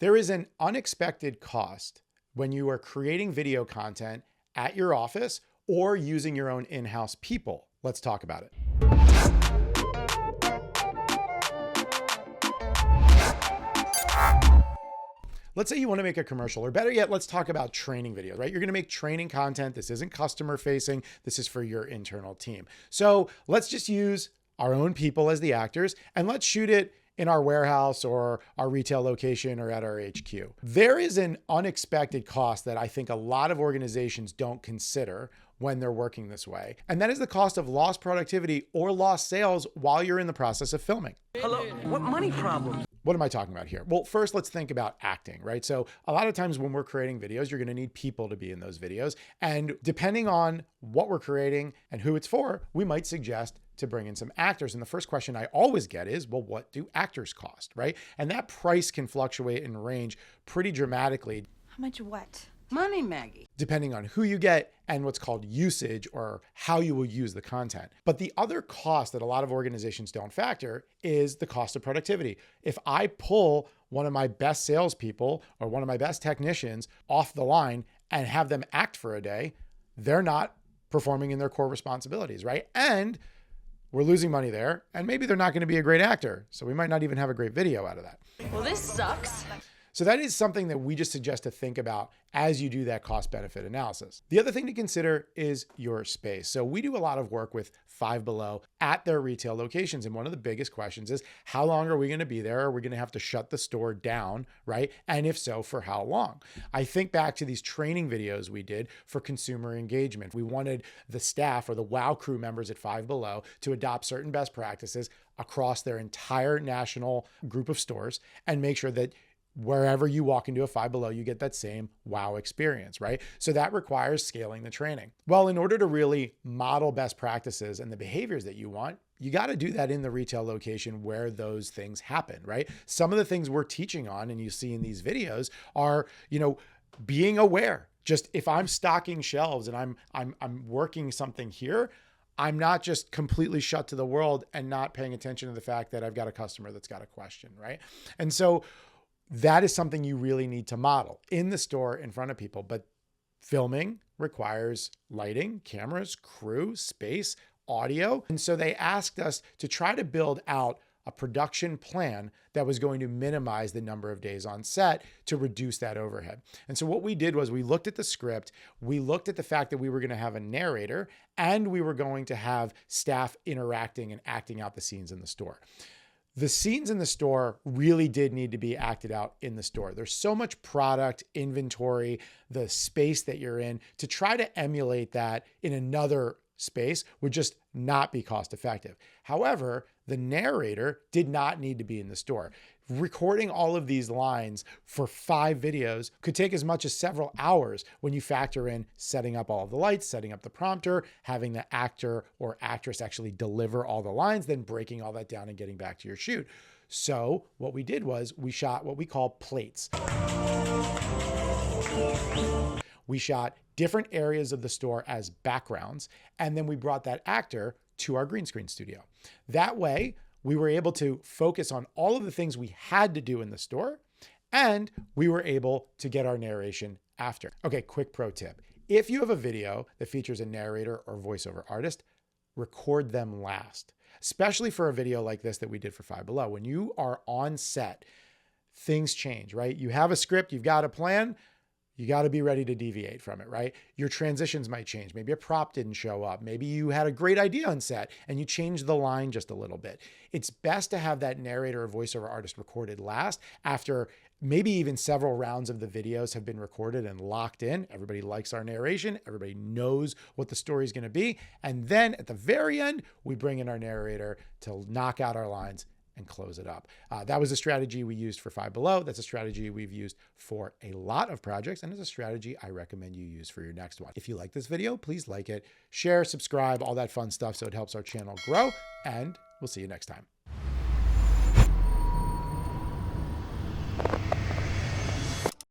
There is an unexpected cost when you are creating video content at your office or using your own in-house people. Let's talk about it. Let's say you want to make a commercial, or better yet, let's talk about training videos, right? You're going to make training content. This isn't customer facing. This is for your internal team. So let's just use our own people as the actors and let's shoot it in our warehouse or our retail location or at our HQ. There is an unexpected cost that I think a lot of organizations don't consider when they're working this way. And that is the cost of lost productivity or lost sales while you're in the process of filming. Hello, what money problem? What am I talking about here? Well, first, let's think about acting, right? So a lot of times when we're creating videos, you're going to need people to be in those videos. And depending on what we're creating and who it's for, we might suggest to bring in some actors. And the first question I always get is, well, what do actors cost, right? And that price can fluctuate and range pretty dramatically. How much what? Money, Maggie. Depending on who you get and what's called usage or how you will use the content. But the other cost that a lot of organizations don't factor is the cost of productivity. If I pull one of my best salespeople or one of my best technicians off the line and have them act for a day, they're not performing in their core responsibilities, right? And we're losing money there, and maybe they're not going to be a great actor. So we might not even have a great video out of that. Well, this sucks. So that is something that we just suggest to think about as you do that cost benefit analysis. The other thing to consider is your space. So we do a lot of work with Five Below at their retail locations. And one of the biggest questions is, how long are we going to be there? Are we going to have to shut the store down, right? And if so, for how long? I think back to these training videos we did for consumer engagement. We wanted the staff or the WOW crew members at Five Below to adopt certain best practices across their entire national group of stores and make sure that wherever you walk into a Five Below, you get that same wow experience, right? So that requires scaling the training. Well, in order to really model best practices and the behaviors that you want, you got to do that in the retail location where those things happen, right? Some of the things we're teaching on and you see in these videos are, being aware. Just if I'm stocking shelves and I'm working something here, I'm not just completely shut to the world and not paying attention to the fact that I've got a customer that's got a question, right? And so that is something you really need to model in the store in front of people. But filming requires lighting, cameras, crew, space, audio. And so they asked us to try to build out a production plan that was going to minimize the number of days on set to reduce that overhead. And so what we did was we looked at the script, we looked at the fact that we were going to have a narrator, and we were going to have staff interacting and acting out the scenes in the store. The scenes in the store really did need to be acted out in the store. There's so much product, inventory, the space that you're in. To try to emulate that in another space would just not be cost effective. However, the narrator did not need to be in the store. Recording all of these lines for 5 videos could take as much as several hours when you factor in setting up all of the lights, setting up the prompter, having the actor or actress actually deliver all the lines, then breaking all that down and getting back to your shoot. So what we did was we shot what we call plates. We shot different areas of the store as backgrounds, and then we brought that actor to our green screen studio. That way, we were able to focus on all of the things we had to do in the store, and we were able to get our narration after. Okay, quick pro tip. If you have a video that features a narrator or voiceover artist, record them last, especially for a video like this that we did for Five Below. When you are on set, things change, right? You have a script, you've got a plan, you got to be ready to deviate from it, right? Your transitions might change. Maybe a prop didn't show up. Maybe you had a great idea on set and you changed the line just a little bit. It's best to have that narrator or voiceover artist recorded last after maybe even several rounds of the videos have been recorded and locked in. Everybody likes our narration. Everybody knows what the story is going to be. And then at the very end, we bring in our narrator to knock out our lines and close it up. That was a strategy we used for Five Below. That's a strategy we've used for a lot of projects, and it's a strategy I recommend you use for your next one. If you like this video, please like it, share, subscribe, all that fun stuff so it helps our channel grow, and we'll see you next time.